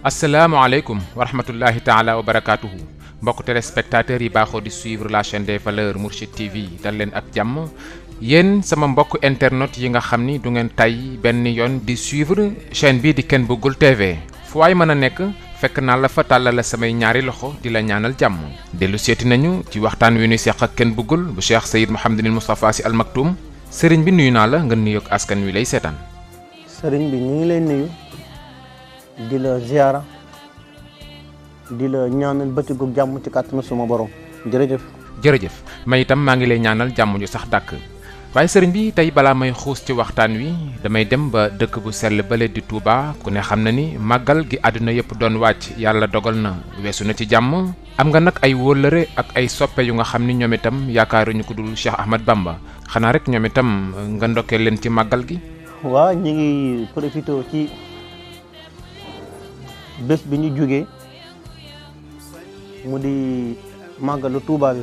asalaamaaleykum wa rahmatullahi taala wa barakaatuhu mbokk téléspectateurs yi baaxoo di suivre la chaîne des valeurs Mourchid TV dal leen ak jàmm yéen sama mbokk internet yi nga xam ni du ngeen tay benn yoon di suivre chaîne bi di Ken Bougoul TV fu waay mën a nekk fekk naa la fa tàllal la samay ñaari loxo di la ñaanal jàmm dellu seeti nañu ci waxtaan wi ñuy seq ak Ken Bougoul bu Cheikh Seyyid Mouhamadinil Moustapha Sy Al Maktoum sëriñ bi nuyu naa la nga nuyoog askan wi lay seetaan. sëriñ bi ñu ngi lay nuyu di la ziara di la ñaanal bëccëgu jàmm ci kàttanu suma borom jërëjëf. jërëjëf may itam maa ngi lay ñaanal jàmm ju sax dàkk waaye sëriñ bi tey balaa may xuus ci waxtaan wi damay dem ba dëkk bu sell bale di Touba ku ne xam na ni màggal gi àdduna yëpp doon wàcc yàlla dogal na weesu na ci jàmm am nga nag ay wóllëre ak ay soppe yu nga xam ni ñoom itam yaakaaruñu ko dul Cheikh Ahmad Bamba xanaa rek ñoom itam nga ndokkee leen ci màggal gi. waaw ñu ngi profité ci bés bi ñu jógee mu di màggalu Touba bi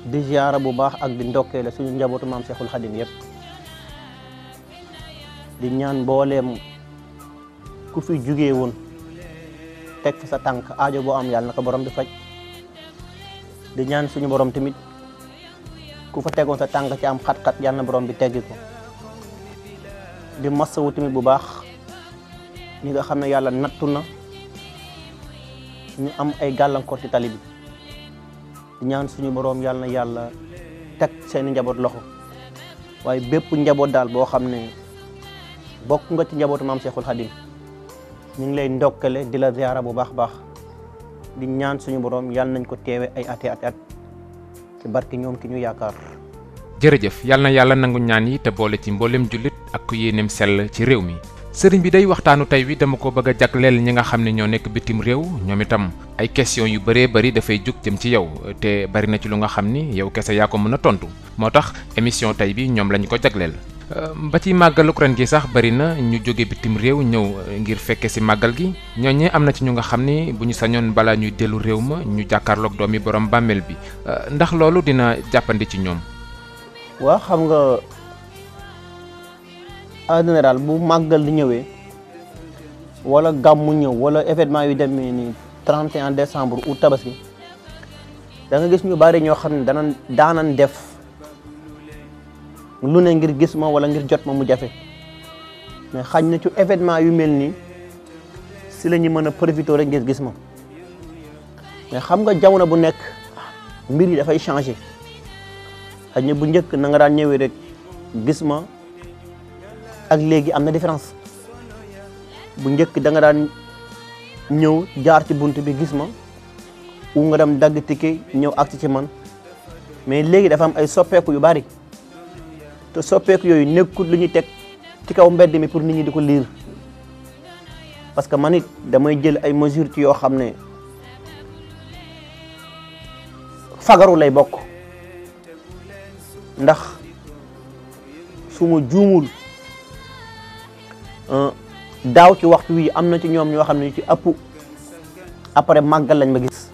di ziara bu baax ak di ndokkee la suñu njabootu maam Cheikhul Khadim yëpp di ñaan mbooleem ku fi jógee woon teg fa sa tànk aajo boo am yàlla na ko borom di faj di ñaan suñu borom tamit ku fa tegoon sa tànk ci am xat-xat yàlla na borom bi teggi ko di masawu tamit bu baax ñi nga xam ne yàlla nattu na ñu am ay gàllankoor ci tali bi di ñaan suñu borom yàlla na yàlla teg seeni njaboot loxo waaye bépp njaboot daal boo xam ne bokk nga ci njabootu maam Cheikhul Khadim ñu ngi lay ndokkale di la ziara bu baax baax di ñaan suñu borom yàlla nañ ko teewe ay ati at ci barki ñoom ki ñu yaakaar. jërëjëf yàlla na yàlla nangu ñaan yi te boole ci mboolem jullit ak ku yéeneem sell ci réew mi. sëriñ bi day waxtaanu tey wi dama ko bëgg a jagleel ñi nga xam ne ñoo nekk bitim réew ñoom itam ay question yu bëree bëri dafay jug jëm ci yow te bari na ci lu nga xam ni yow kese yaa ko mën a tontu moo tax émission tey bi ñoom lañ ko jagleel. ba ci màggaluk ren gi sax bari na ñu jóge bitim réew ñëw ngir fekke si màggal gi ñooñee am na ci ñu nga xam ni bu ñu sañoon balaa ñuy dellu réew ma ñu jàkkaarloog doomi borom bàmmeel bi ndax loolu dina jàppandi ci ñoom. waa xam nga en général bu màggal di ñëwee wala gàmmu ñëw wala événement yu demee ni 31 décembre ou tabaski da nga gis ñu bari ñoo xam ne daanan def lu ne ngir gis ma wala ngir jot ma mu jafe mais xañ na ci événement yu mel nii si la ñu mën a profité rek ngir gis ma mais xam nga jamono bu nekk mbir yi dafay changé xañ na bu njëkk na nga daan ñëwee rek gis ma ak léegi am na différence bu njëkk da nga daan ñëw jaar ci bunt bi gis ma u nga dem dagg ticket ñëw agsi ci man mais léegi dafa am ay soppeeku yu bari te soppeeku yooyu nekkul lu ñuy teg ci kaw mbedd mi pour nit ñi di ko liir parce que man it damay jël ay mesures ci yoo xam ne fagaru lay bokk ndax su ma juumul daaw ci waxtu wi am na ci ñoom ñoo xam ne ci ëpp après màggal lañ ma gis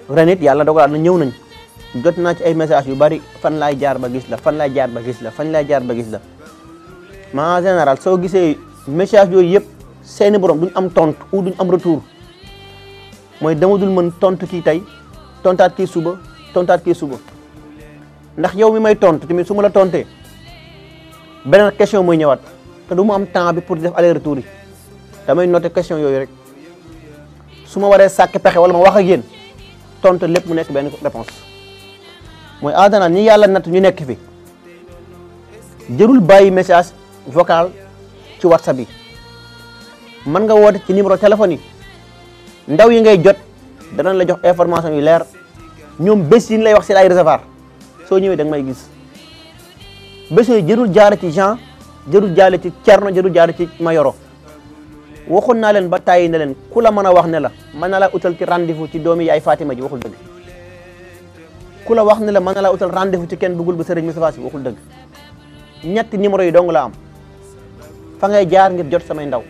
ren it yàlla dogalaat na ñëw nañ jot naa ci ay message yu bari fan laay jaar ba gis la fan laay jaar ba gis la fan laay jaar ba gis la mais en général soo gisee message yooyu yëpp seeni borom duñ am tontu ou duñ am retour mooy dama dul mën tontu kii tey tontaat kii suba ndax yow mi may tontu tamit su ma la tontee beneen question mooy ñëwaat te du mu am temps bi pour def aller retour yi damay noter question yooyu rek su ma waree sàkk pexe wala ma wax ak yéen tontu lépp mu nekk benn réponse mooy aadana ñi yàlla natt ñu nekk fi jërul bàyyi message vocal ci WhatsApp yi mën nga woote ci numéro téléphone yi ndaw yi ngay jot danañ la jox information yu leer ñoom bés yi ñu lay wax si ay réservoir soo ñëwee da nga may gis bés yooyu jërul jaare ci Jean jërul jaare ci Thierno jërul jaare ci Mayoro waxoon naa leen ba tàyyi ne leen ku la mën a wax ne la mën na la utal ci rendez-vous ci doomi yaay Fatima ji waxul dëgg ku la wax ne la mën na la utal rendez-vous ci Ken Bougoul bu Serigne Moustapha Sy waxul dëgg ñetti numéro yi dong la am fa ngay jaar ngir jot samay ndaw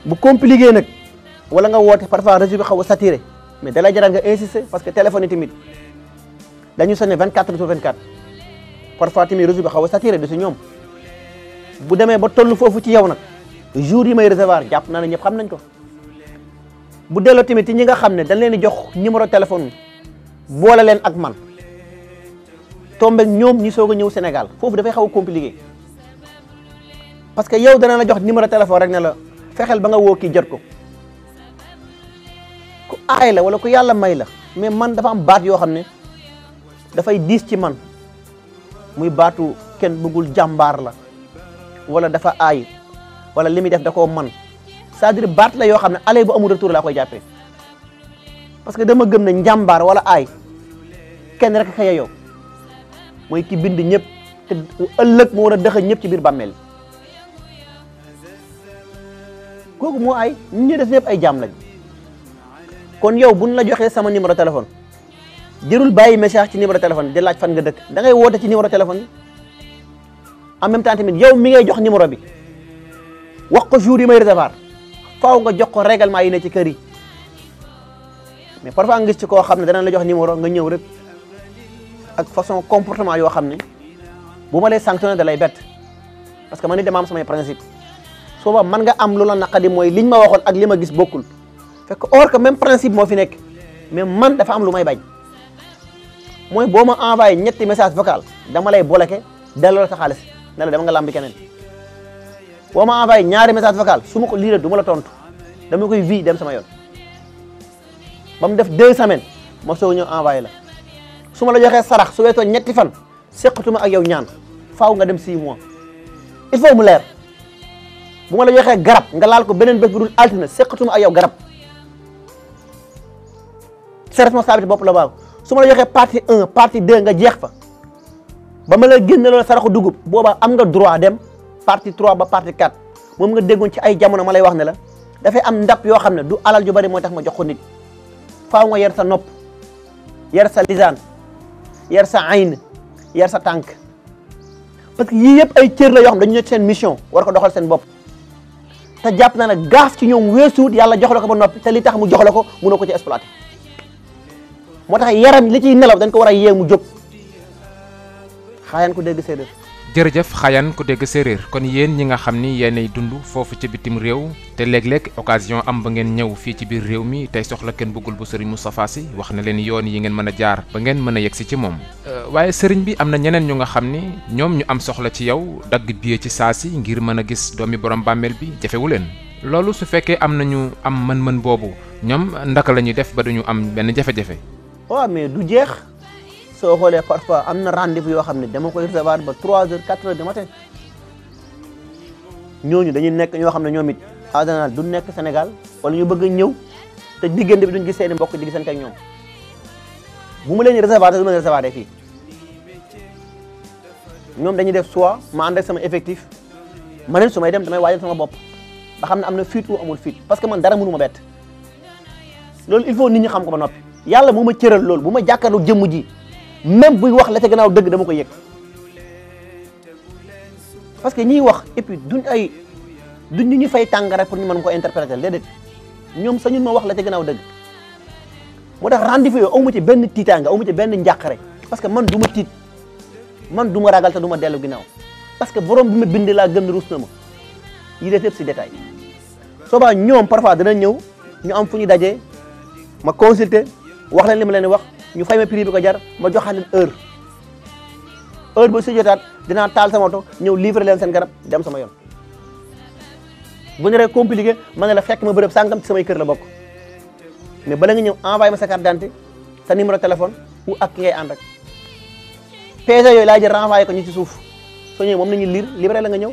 bu compliqué nag wala nga woote parfois réseau bi xaw a saturé mais dalay jaral nga insister parce que téléphone yi tamit dañu sonné 24 sur 24 parfois tamit réseau bi xaw a saturé de si ñoom bu demee ba toll foofu ci yow nag jour yi may recevoir jàpp naa ne ñëpp xam nañ ko. bu delloo tamit ñi nga xam ne dañ leen di jox numéro téléphone boole leen ak man tombe ñoom ñi soog a ñëw Sénégal foofu dafay xaw a compliqué parce que yow dana la jox numéro téléphone rek ne la fexeel ba nga woo kii jot ko ku aay la wala ku yàlla may la mais man dafa am baat yoo xam ne dafay diis ci man muy baatu kenn bëggul jàmbaar la wala dafa aay wala li muy def da koo man c'est-à-dire baat la yoo xam ne aller bu amul retour laa koy jàppee parce que dama gëm ne njàmbaar wala aay kenn rek xëy yow mooy ki bind ñëpp te ëllëg moo war a dëxëñ ñëpp ci biir bàmmeel kooku moo aay ñu des ñëpp ay jaam lañ kon yow buñ la joxee sama numéro téléphone jërul bàyyi message ci numéro téléphone di laaj fan nga dëkk da ngay woote ci numéro téléphone bi en même temps tamit yow mi ngay jox numéro bi wax ko jour yi may recevoir faaw nga jox ko règlement yi ne ci kër yi mais parfois nga gis ci koo xam ne dana la jox numéro nga ñëw rek ak façon comportement yoo xam ne bu ma lay sanctionné da lay bett parce que man ni dama am samay principe sooba man nga am lu la naqadi mooy liñ ma waxoon ak li ma gis bokkul fekk or que même principe moo fi nekk mais man dafa am lu may bañ mooy boo ma envoyé ñetti message vocal dama lay bloqué delloo sa xaalis ne la dama nga lambi keneen boo ma envoyé ñaari message vocal su ma ko lire du ma la tontu dama koy vi dem sama yoon ba mu def 2 semaines ma soog ñëw envoyé la su ma la joxee sarax su weetoo ñetti fan seqatuma ak yow ñaan faaw nga dem 6 mois il faut mu leer bu ma la joxee garab nga laal ko beneen bés bu dul altine seqatuma ak yow garab sa responsabilité bopp la baaw su ma la joxee partie 1 partie 2 nga jeex fa ba ma la génne loolu saraxu dugub boobaa am nga droit dem partie 3 ba partie 4 moom nga déggoon ci ay jamono ma lay wax ne la dafay am ndap yoo xam ne du alal ju bari moo tax ma jox ko nit faaw nga yar sa nopp yar sa lisaan yar sa ayn yar sa tànk parce que yii yëpp ay cër la yoo xam dañu nekk seen mission war ko doxal seen bopp te jàpp na ne gaaf ci ñoom weesuut yàlla jox la ko ba noppi te li tax mu jox la ko mënoo ko ci exploité moo tax yaram li ciy nelaw dañ ko war a yee mu jóg xaayaan ko dégg séeréer. jërëjëf xayan ku dégg séeréer kon yéen ñi nga xam ni yéenay dund foofu ca bitim réew te léeg-léeg occasion am ba ngeen ñëw fii ci biir réew mi tey soxla kenn bëggul bu sëriñ Moustapha Sy wax na leen yoon yi ngeen mën a jaar ba ngeen mën a yegsi ci moom waaye sëriñ bi am na ñeneen ñu nga xam ni ñoom ñu am soxla ci yow dagg billet ci saa si ngir mën a gis doomi borom bàmmeel bi jafewu leen loolu su fekkee am nañu am mën-mën boobu ñoom ndaka la ñuy def ba duñu am benn jafe-jafe. waaw mais du jeex. soo xoolee parfois am na rendez-vous yoo xam ne dama koy recevoir ba 3 heures 4 heures du matin ñooñu dañuy nekk ñoo xam ne ñoom it en général du nekk Sénégal wala ñu bëgg a ñëw te diggante bi duñ gis seen i mbokk di gisante ak ñoom bu ma leen di recevoir te du ma leen recevoir fii ñoom dañuy def soit ma ànd ak sama effectif ma leen su may dem damay waajal sama bopp ba xam ne am na fuite ou amul fuite parce que man dara mënu ma bett loolu il faut nit ñi xam ko ba noppi yàlla moo ma cëral loolu bu ma jàkkaarloo jëmm ji. même buy wax la ca gannaaw dëgg dama ko yëg parce que ñiy wax et puis duñ ñu fay tàngara pour ñu mën ko interpréter déedéet ñoom sañu ma wax la ca gannaaw dëgg moo tax rendez-vous yooyu amu ci benn tiitaanga amu ci benn njàqare parce que man du ma tiit man du ma ragal te du ma dellu ginnaaw parce que borom bi ma bind laa gëm ne ruus na ma yi def yëpp si détail soobaa ñoom parfois dana ñëw ñu am fu ñu dajee ma consulter wax leen li ma leen wax ñu fay ma prix bi ko jar ma joxaat leen heure ba si jotaat dinaa taal sama oto ñëw livrer leen seen garab dem sama yoon bu ñu rek compliqué ma ne la fekk ma bërëb sàngam ci samay kër la bokk mais bala nga ñëw envoyé ma sa carte d'identité sa numéro téléphone ou ak ki ngay ànd ak PG yooyu laa jël renvoyé ko ñu ci suuf soo ñëwee moom nañu livré la nga ñëw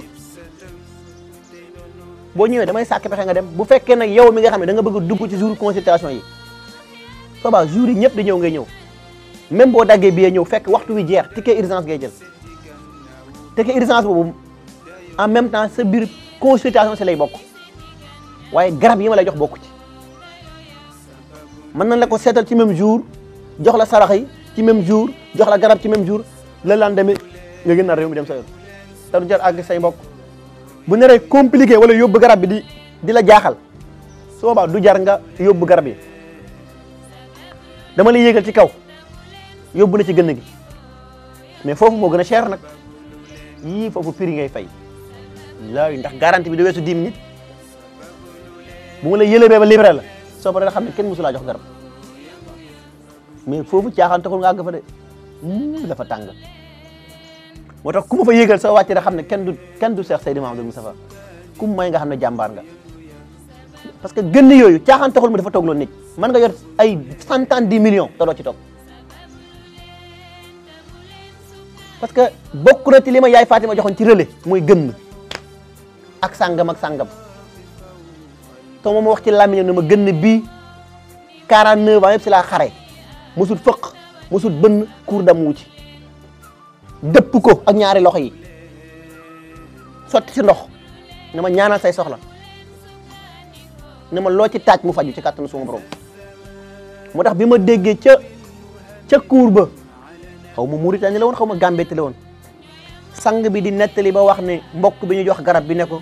boo ñëwee damay sàkk pexe nga dem bu fekkee nag yow mi nga xam ne da nga bëgg a dugg ci jour consultation yi soobaa jour yi ñëpp di ñëw ngay ñëw même boo daggee billet ñëw fekk waxtu wi jeex ticket urgence ngay jël ticket urgence boobu en même temps sa biir consultation si lay bokk waaye garab yi ma lay jox bokku ci mën nañ la ko seetal ci même jour jox la sarax yi ci même jour jox la garab ci même jour le lendemain nga gën a réew mi dem sa yoon te du jar àgg say mbokk bu naree compliqué wala yóbbu garab bi di la jaaxal soobaa du jar nga yóbbu garab yi dama lay yéegal ci kaw yóbbu la ci gën gi mais foofu moo gën a cher nag yii foofu prix ngay fay laay ndax garantie bi du weesu 10 minutes bu ma la yëlebee ba libéré la soo paree xam ne kenn mësu laa jox garab mais foofu caaxaan taxul nga àgg fa de dafa tàng moo tax ku ma fa yéegal soo wàccee rek xam ne kenn du Cheikh Seydi Mouhamadou Moustapha ku may nga xam ne jàmbaar nga parce que gën yooyu caaxaan taxul mu dafa toog loolu nit mën nga yor ay centaine de millions te doo ci toog parce que bokk na ci li ma yaay Fatima joxoon ci relais mooy gën ak sàngam te moom wax ci làmmiñam ne ma gën bii 49 ans yëpp si laa xare musul fëq musul bënn kuur dam wu ci dëpp ko ak ñaari loxo yi sotti si ndox ne ma ñaanal say soxla ne ma loo ci taaj mu faju ci kàttanu suma borom moo tax bi ma déggee ca kuur ba xaw ma Mauritanie la woon xaw ma Gambie la woon sang bi di nettali ba wax ne mbokk bi ñu jox garab bi ne ko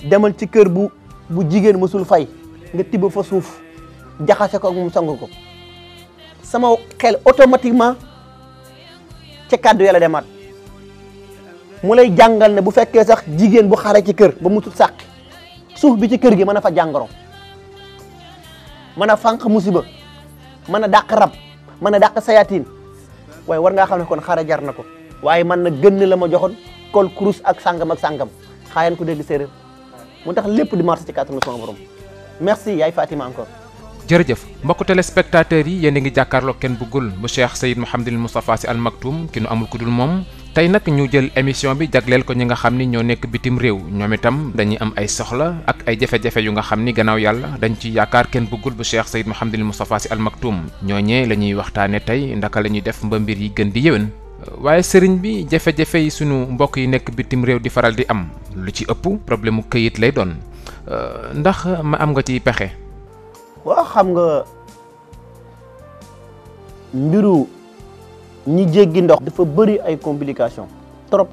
demal ci kër bu jigéen mësul fay nga tibb fa suuf jaxase ko ak moom sang ko sama xel automatiquement ca kàddu yàlla demaat mu lay jàngal ne bu fekkee sax jigéen bu xare ci kër ba musul sàqi suuf bi ci kër gi mën a fa jàngoro mën a fànq musiba mën a dàq rab mën a dàq sayatin waaye war ngaa xam ne kon xare jar na ko waaye man na gën la ma joxoon kol kurus ak sàngam xaayan ko dégg séeréer mu tax lépp di marché ci kàttanu sama borom merci yaay Fatima encore. jërëjëf mbokku téléspectateurs yi yéen a ngi jàkkaarloo kenn bëggul bu Cheikh Seyd Mouhamadul Moustapha Sy Al Maktoum ki nu amul ku dul moom tey nag ñu jël émission bi jagleel ko ñi nga xam ni ñoo nekk bitim réew ñoom itam dañuy am ay soxla ak ay jafe-jafe yu nga xam ni gannaaw yàlla dañ ci yaakaar kenn bëggul bu Cheikh Seyd Mouhamadul Moustapha Sy Al Maktoum ñooñee la ñuy waxtaane tey ndaka la ñuy def mba mbir yi gën di yéwén waaye sëriñ bi jafe-jafe yi sunu mbokk yi nekk bitim réew di faral di am lu ci ëpp problème mu këyit lay doon ndax ma am nga ci pexe. waaw xam nga mbiru ñi jéggi ndox dafa bëri ay complications trop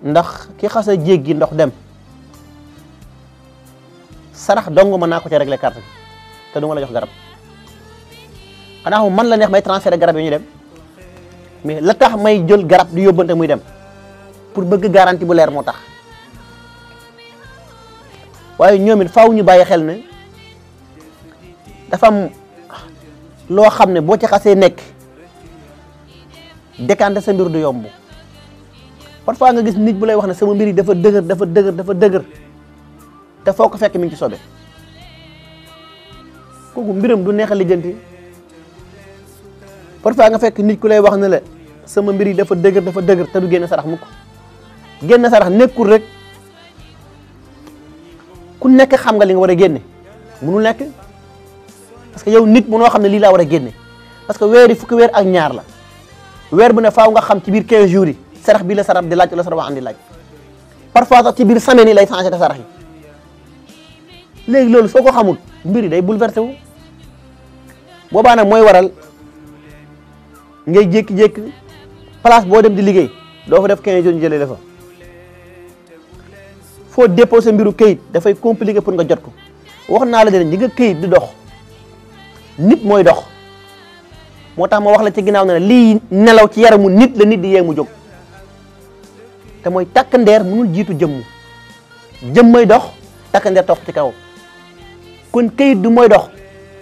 ndax ki xas a jéggi ndox dem sarax dong mën naa ko ci régler carte bi te du ma la jox garab xanaa man la neex may transférer garab yi ñu dem mais la tax may jël garab di yóbbante muy dem pour bëgg garantie bu leer moo tax waaye ñoom it faaw ñu bàyyi xel ne dafa am loo xam ne boo ci xasee nekk décanté sa mbir du yomb parfois nga gis nit bu lay wax ne sama mbir yi dafa dëgër te foo ko fekk mi ngi ci sobe kooku mbiram du neex a lijjanti parfois nga fekk nit ku lay wax ne la sama mbir yi dafa dëgër te du génn sarax mukk génn sarax nekkul rek ku nekk xam nga li nga war a génne mënul nekk parce que yow nit mënoo xam ne lii laa war a génne parce que weer yi fukki weer ak ñaar la weer bu ne faaw nga xam ci biir 15 jours yi sarax bi la sarax di laaj wala sarax andi laaj parfois sax ci biir semaine yi lay changé te sarax yi léegi loolu soo ko xamul mbir yi day bouleversé wu boobaa nag mooy waral ngay jékki-jékki place boo dem di liggéey doo fa def 15 jours ñu jëlee la fa foo déposé mbiru këyit dafay compliqué pour nga jot ko wax naa la de ñi nga këyit di dox nit mooy dox moo tax ma wax la ci ginnaaw ne lii nelaw ci yaramu nit la nit di yee mu jóg te mooy takk ndeer mënul jiitu jëmmay dox takk ndeer topp ci kaw kon këyit du mooy dox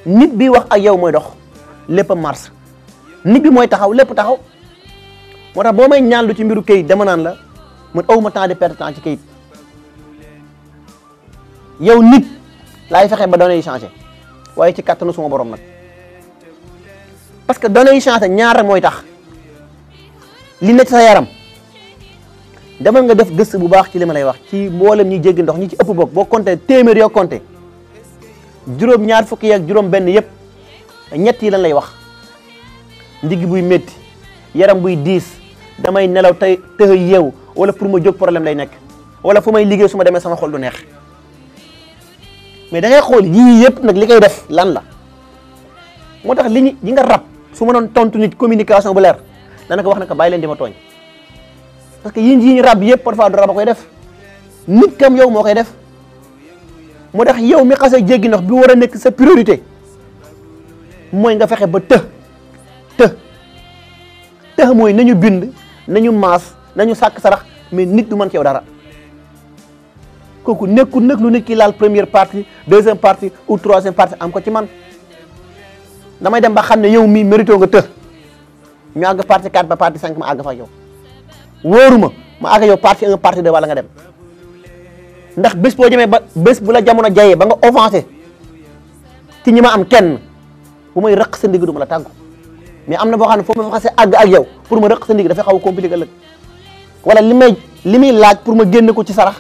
nit bi wax ak yow mooy dox lépp a mars nit bi mooy taxaw lépp taxaw moo tax boo may ñaan lu ci mbiru këyit dama naan la man awma temps de perte temps ci këyit yow nit laay fexe ba données yi changé waaye ci kattanu suma borom nag parce que données yi changé ñaar mooy tax li nekk sa yaram demal nga def gëstu bu baax ci li ma lay wax ci mboolem ñi jéggi ndox ñi ci ëpp bokk boo compté téeméer yoo compté juróom-ñaar fukki ak juróom-benn yëpp ñett yi lan lay wax ndigg buy métti yaram buy diis damay nelaw tey tëx yeewu wala pour ma jóg problème lay nekk wala fu may liggéey su ma demee sama xol du neex. mais da ngay xool yii yëpp nag li koy def lan la moo tax li nga rab su ma doon tontu nit communication bu leer dana ko wax ne ko bàyyi leen di ma tooñ parce que yi ñu rab yëpp parfois du rab a koy def nit kam yow moo koy def moo tax yow mi xasee jéggi ndox bi war a nekk sa priorité mooy nga fexe ba të mooy nañu bind nañu maas nañu sàkk sarax mais nit du mën ci yow dara kooku nekkul nag lu nit ki laal première partie deuxième partie ou troisième partie am ko ci man damay dem ba xam ne yow mii mérito nga të ñu àgg partie 4 ba partie 5 ma àgg fa yow wóoruma ma àgg yow partie 1 partie 2 wala nga dem ndax bés boo jëmee ba bés bu la jamono jayee ba nga offensé ci ñi ma am kenn bu may rëq sa ndig du ma la tàggu mais am na boo xam ne foofu ma fa xasee àgg ak yow pour ma rëq sa ndig dafay xaw a compliqué ëllëg wala li muy laaj pour ma génne ko ci sarax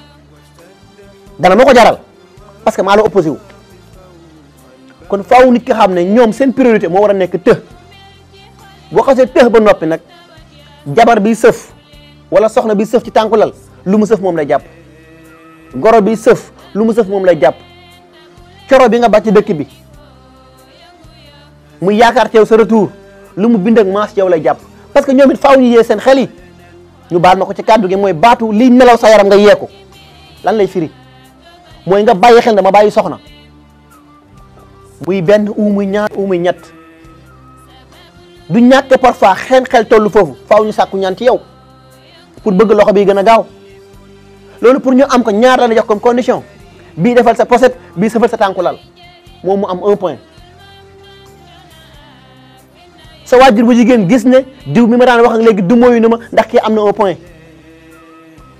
dana ma ko jaral parce que maa la opposé wu kon faaw nit ki xam ne ñoom seen priorité moo war a nekk të boo xasee të ba noppi nag jabar bi sëf wala soxna bi sëf ci tànku lal lu mu sëf moom lay jàpp goro bi sëf lu mu sëf moom lay jàpp coro bi nga bàcc dëkk bi mu yaakaar ci yow sa retour lu mu bind ak maas ci yow lay jàpp parce que ñoom it faaw ñu yee seen xel yi ñu baal ma ko ci kàddu gi mooy baatu liy nelaw sa yaram nga yee ko lan lay firi mooy nga bàyyi xel dama bàyyi soxna muy benn ou muy ñaar ou muy ñett du ñàkk parfois xel tollu foofu faaw ñu sàkku ñaan ci yow pour bëgg loxo bi gën a gaaw loolu pour ñu am ko ñaar la jox comme condition bii defal sa poset bii sëfal sa tànku lal moom mu am 1 point sa waajur bu jigéen gis ne diw mi ma daan wax ak léegi du mooyu na ma ndax kii am na 1 point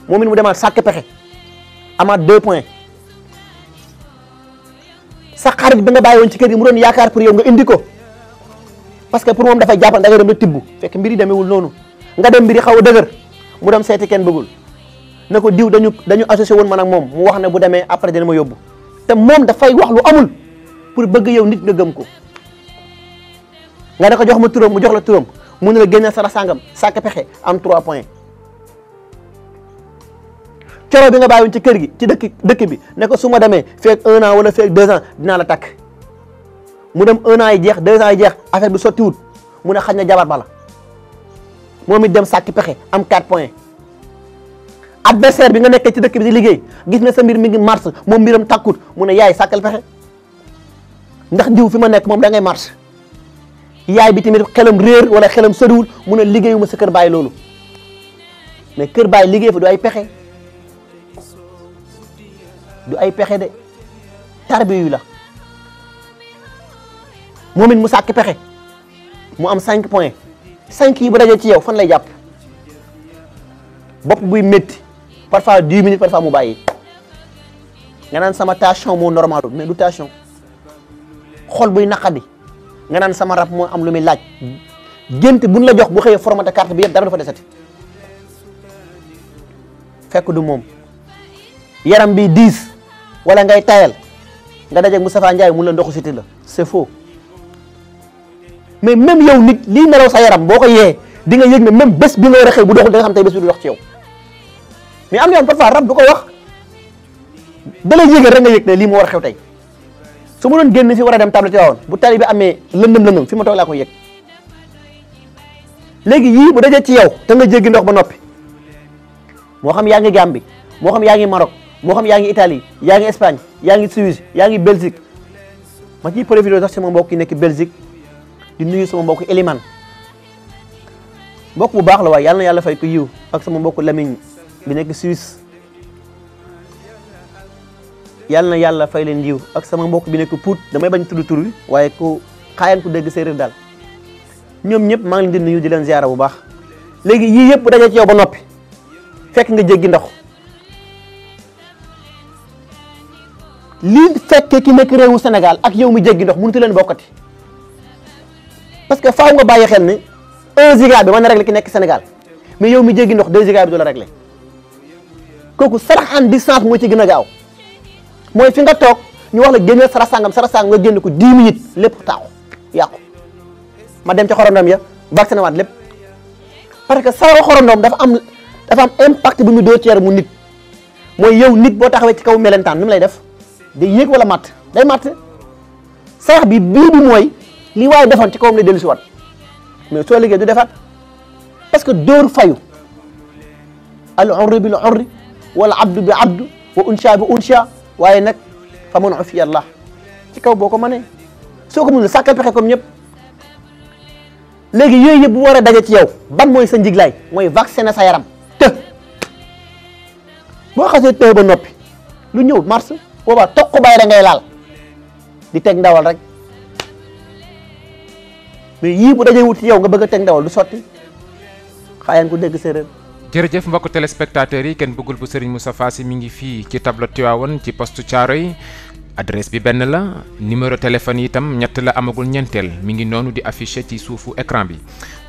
moom it mu demaat sàkk pexe amaat 2 points sa xarit bi nga bàyyi woon ci kër gi mu doon yaakaar pour yow nga indi ko parce que pour moom dafay jàppal da ngay dem rek tibb fekk mbiri demewul noonu nga dem mbiri xaw a dëgër mu dem seeti kenn bëggul ne ko diw dañu associé woon man ak moom mu wax ne bu demee après dina ma yóbbu te moom dafay wax lu amul pour bëgg yow nit nga gëm ko nga ne ko jox ma turam mu jox la turam mu ne la génne sara sàngam sàkk pexe am 3 points coro bi nga bàyyiwoon ci kër gi ci dëkk bi ne ko su ma demee feeg 1 an wala feeg 2 ans dinaa la takk mu dem 1 an yi jeex 2 ans yi jeex affaire bi sottiwut mu ne xañ na jabar bala moom it dem sàkki pexe am 4 points adversaire bi nga nekkee ci dëkk bi di liggéey gis ne sa mbir mi ngi mars moom mbiram takkut mu ne yaay sàkkal pexe ndax diw fi ma nekk moom da ngay mars yaay bi tamit xelam réer wala xelam soriwul mu ne liggéeyuma sa kër bàyyi loolu mais kër bàyyi liggéey fa du ay pexe du ay pexe de tarbiyu la moom it mu sàkk pexe mu am 5 points 5 yi bu dajee ci yow fan lay jàpp bopp buy métti parfois 10 minutes parfois mu bàyyi nga naan sama tension moo normal mais du tension xol buy naqadi nga naan sama rab moo am lu muy laaj gént buñ la jox bu xëyee formaté carte bi yëpp dara dafa desati fekk du moom yaram bi 10 wala ngay tayal nga dajeeg Moustapha Ndiaye mun la ndoxu siti la c'est faux mais même yow nit lii nelaw sa yaram boo ko yee di nga yëg ne même bés bi nga war a xëy bu doxul da nga xam tey bés bi du dox ci yow mais am na yoon parfois rab du ko wax da lay yëgal rek nga yëg ne lii moo war a xew tey su ma doon génn fi war a dem table ci waawoon bu tali bi amee lëndëm fi ma toog laa koy yëg léegi yii bu dajee ci yow te nga jéggi ndox ba noppi moo xam yaa ngi Gambie moo xam yaa ngi Maroc moo xam yaa ngi Italie yaa ngi Espagne yaa ngi Suisse yaa ngi Belgique ma ciy profité sax sama mbokk yi nekk Belgique di nuyu sama mbokk Eliman mbokk bu baax la waaye yàlla na yàlla fay ko yiw ak sama mbokk Lamine bi nekk Suisse yàlla na yàlla fay leen yiw ak sama mbokk bi nekk Pout damay bañ tudd tur bi waaye ku xaayaan ku dégg séeréer daal ñoom ñëpp maa ngi leen di nuyu di leen ziara bu baax léegi yii yëpp bu dajee ci yow ba noppi fekk nga jéggi ndox lii fekkee ki nekk réewu Sénégal ak yow mi jéggi ndox mënutu leen bokkati parce que faaw nga bàyyi xel ne 1 giga bi mën na régler ki nekk Sénégal mais yow mi jéggi ndox 2 giga bi du la régler kooku saraxaan distance moo ci gën a gaaw mooy fi nga toog ñu wax la génneel sara sangam nga génn ko 10 minutes lépp taaxu yàqu ma dem ci xorondom ya vacciné waat lépp parce que saraxu xorondom dafa am impact bu mu doo ci yaramu nit mooy yow nit boo taxawee ci kaw melentaan ni mu lay def day yéeg wala matt day matt sarax bi bii bi mooy li waaye defoon ci kawam lay dellu si waat mais soo liggéey du defaat parce que dóor fayu al urri bil urri wala abdu bi abdu wa unsha bi unsha waaye nag fa man ufiya Allah ci kaw boo ko mënee soo ko mënul sàkkal pexe comme ñëpp léegi yooyu yëpp bu war a daje ci yow ban mooy sa njiglaay mooy vacciner sa yaram te xasee tëye ba noppi lu ñëw mars boobaa toq bay da ngay laal di teg ndawal rek mais yii bu dajee wut ci yow nga bëgg a teg ndawal du sotti xaayaan ko dégg séeréer. jërëjëf mbokk téléspectateurs yi kenn bëggul bu Serigne Moustapha Sy mi ngi fii ci tableau Tivaouane ci poste Thiaroye adresse bi benn la numéro téléphone yi itam ñett la amagul ñeenteel mi ngi noonu di affiché ci suufu écran bi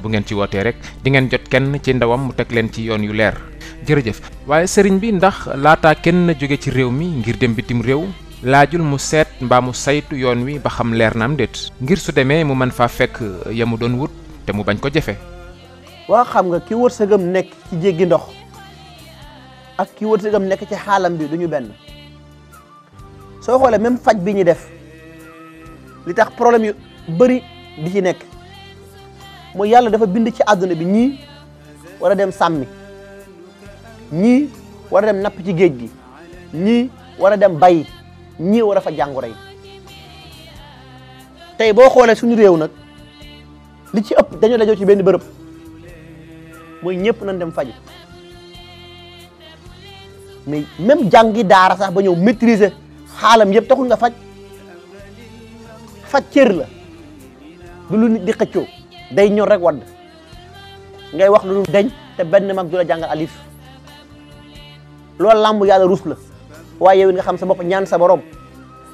bu ngeen ci wootee rek di ngeen jot kenn ci ndawam mu teg leen ci yoon yu leer jërëjëf. waaye Serigne bi ndax laataa kenn jóge ci réew mi ngir dem bitim réew laajul mu seet mbaa mu saytu yoon wi ba xam leer na am déet ngir su demee mu mën faa fekk ya mu doon wut te mu bañ ko jafe. waa xam nga ki wërsëgam nekk ci jéggi ndox ak ki wërsëgam nekk ci xaalam bi duñu benn soo xoolee même faj bi ñu def li tax problème yu bëri di ci nekk mooy yàlla dafa bind ci àdduna bi ñii war a dem sàmmi ñii war a dem napp ci géej gi ñii war a dem bayi ñii war a fa jàngoro yi tey boo xoolee suñu réew nag li ci ëpp dañoo dajoo ci benn bërëb mooy ñëpp nañ dem faju mais même jàngi daara sax ba ñëw maîtriser xaalam yëpp taxul nga faj cër la du lu nit di xëccoo day ñor rek wadd ngay wax lu dul deñ te benn mag du la jàngal alif loolu làmb yàlla rus la waaye yow nga xam sa bopp ñaan sa borom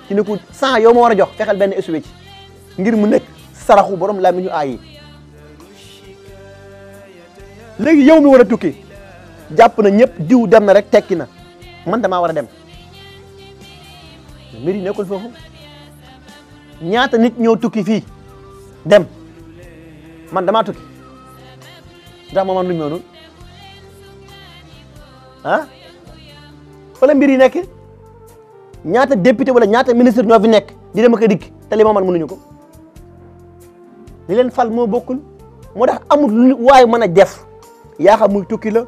ci ne ko 100 yow ma war a jox fexeel benn essuie ci ngir mu nekk saraxu borom laa mi ñu aay yi léegi yow mi war a tukki jàpp na ñëpp diw dem na rek tekki na man damaa war a dem mbir yi nekkul foofu ñaata nit ñoo tukki fii dem man damaa tukki ndax man luñ noonu ah fa la mbir yi nekk ñaata député wala ñaata ministre ñoo fi nekk di dem ak a dikk te li ma man mënuñu ko li leen fal moo bokkul moo tax amul lu waaye mën a def yaa xam muy tukki la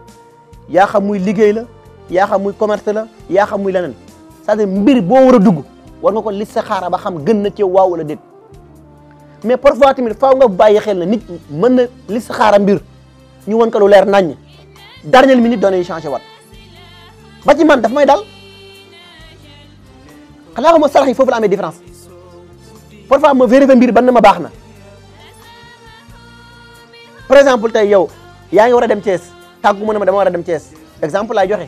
yaa xam muy liggéey la yaa xam muy commerce la yaa xam muy leneen c'est-à-dire mbir boo war a dugg war nga ko listixaara ba xam gën na ci waaw wala déet mais parfois tamit faaw nga bàyyi xel na nit mën na listixaara mbir ñu won ko lu leer naññ dernière minute doon nañu changé wat ba ci man daf may dal xanaa xam nga sarax yi foofu la amee différence parfois ma vérifier mbir ban na ma baax na par exemple tey yow yaa ngi war a dem Thiès tàggu ma ne ma dama war a dem Thiès exemple laay joxe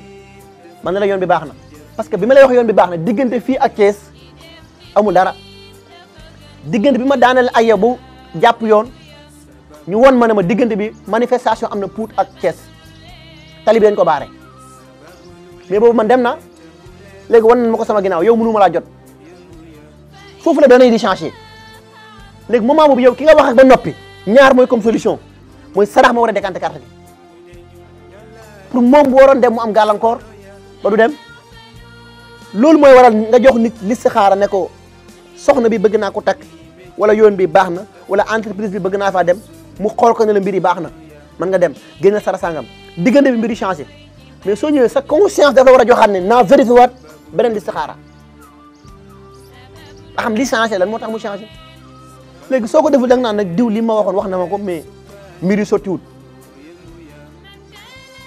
man ne la yoon bi baax na parce que bi ma lay wax yoon bi baax na diggante fii ak Thiès amul dara diggante bi ma daaneel ak yow bu jàpp yoon ñu won ma ne ma diggante bi manifestation am na Pout ak Thiès tali bi dañ ko baare mais boobu man dem na léegi wan nañ ma ko sama ginnaaw yow mënu ma laa jot foofu la danañ di changer léegi moment boobu yow ki nga wax ak ba noppi ñaar mooy comme solution mooy sarax ma war a décanter carte bi pour moom bu waroon dem mu am gàllankoor ba du dem loolu mooy waral nga jox nit listixaara ne ko soxna bi bëgg naa ko takk wala yoon bi baax na wala entreprise bi bëgg naa faa dem mu xool ko ne la mbir yi baax na mën nga dem génn sara sangam diggante bi mbir yi changé mais soo ñëwee sa conscience dafa war a joxaat ne naa vérifié waat beneen listixaara ba xam li changé lan moo tax mu changé léegi soo ko deful da nga naan nag diw li ma waxoon wax na ma ko mais mbir yi sottiwut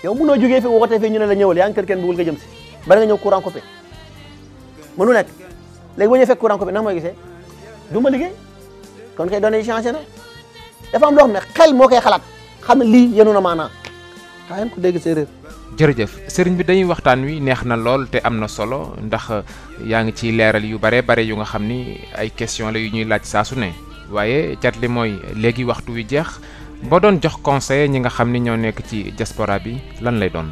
yow mënoo jógee fi wootee fii ñu ne la ñëwal yaa ngi kër kenn bëggul nga jëm si bari nga ñëw courant coupé mënu nekk léegi boo ñëwee fekk courant coupé nag mooy gisee du ma liggéey kon kay données yi changé na dafa am loo xam ne xel moo koy xalaat xam ne lii yenu na maanaa xaa yeen ko dégg séeréer. jërëjëf sëriñ bi dañuy waxtaan wi neex na lool te am na solo ndax yaa ngi ciy leeral yu bare bare yu nga xam ni ay question la yu ñuy laaj saa su ne waaye cat li mooy léegi waxtu wi jeex boo doon jox conseil ñi nga xam ni ñoo nekk ci diaspora bi lan lay doon.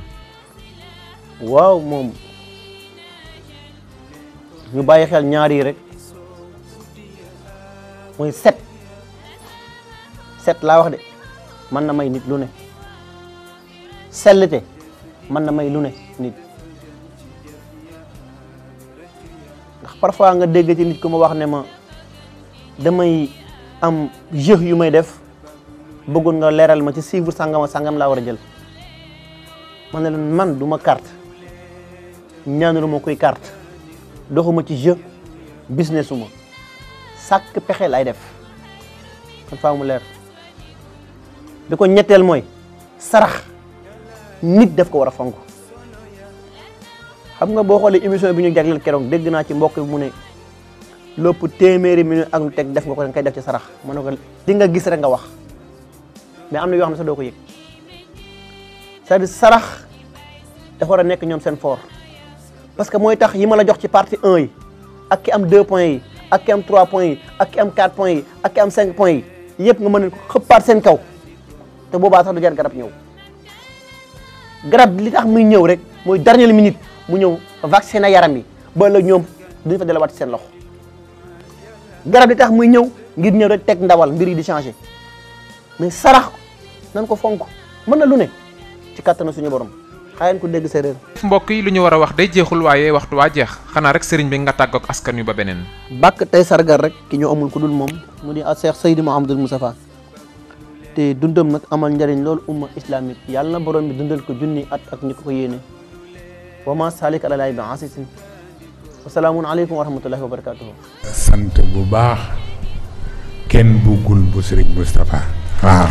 waaw moom ñu bàyyi xel ñaar yi rek mooy set laa wax de mën na may nit lu ne sellite mën na may lu ne nit ndax parfois nga dégg ci nit ku ma wax ne ma damay am jeu yu may def bëggoon nga leeral ma ci chiffre sangam laa war a jël man ne leen man du ma carte ñaanulu ma koy carte doxuma ci jeu business uma sàkk pexe lay def kon faa mu leer bi ko ñetteel mooy sarax nit daf ko war a fonk xam nga boo xoolee émission bi ñu jagleel keroog dégg naa ci mbokk bi mu ne lépp téeméeri minute ak lu teg def nga ko nga koy def ci sarax ma ne ko di nga gis rek nga wax mais am na yoo xam ne sax doo ko yëg c'est-à-dire sarax dafa war a nekk ñoom seen fort parce que mooy tax yi ma la jox ci partie 1 yi ak ki am 2 points yi ak ki am 3 points yi ak ki am 4 points yi ak ki am 5 points yi yëpp nga mën a xëppaat seen kaw te boobaa sax du jar garab ñëw garab li tax muy ñëw rek mooy dernière minute mu ñëw vacciner yaram yi ba la ñoom duñu fa delawaat seen loxo garab li tax muy ñëw ngir ñëw rek teg ndawal mbir yi di changer mais sarax nan ko fonk mën na lu ne ci kattanu suñu borom xaayeen ko dégg séeréer. mbokk yi lu ñu war a wax day jeexul waaye waxtu waa jeex xanaa rek sëriñ bi nga tàggoog askan wi ba beneen. bàkk tey sargal rek ki ñu amul ku dul moom mu di Cheikh Seydi Mouhamadoul Moustapha te dundam nag amal njëriñ loolu umma islamique yàlla na borom bi dundal ko junni at ak ñi ko yéene wa ma salik ala laay bi asisin wasalaamun aleykum wa rahmatullahi wa barakatuhu. sant bu baax kenn buggul bu sëriñ Moustapha waaw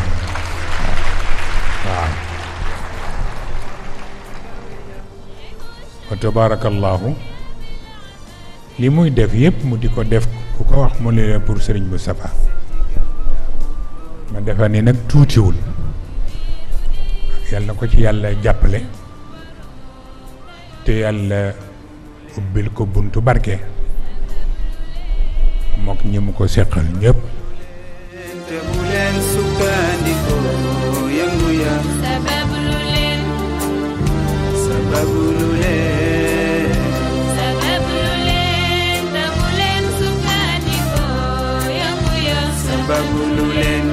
waaw wa tabarakallahu li muy def yëpp mu di ko def ku ko wax mu ne la pour sëriñ Moustapha ma defa ni nag tuutiwul yàlla na ko ci yàlla jàppale te yàlla ubbil ko buntu barke mook ñi mu ko seqal ñëpp te bu leen sukkandiku yëngu ya sababu lu leen te bu leen sukkandiku yëngu ya sababu lu leen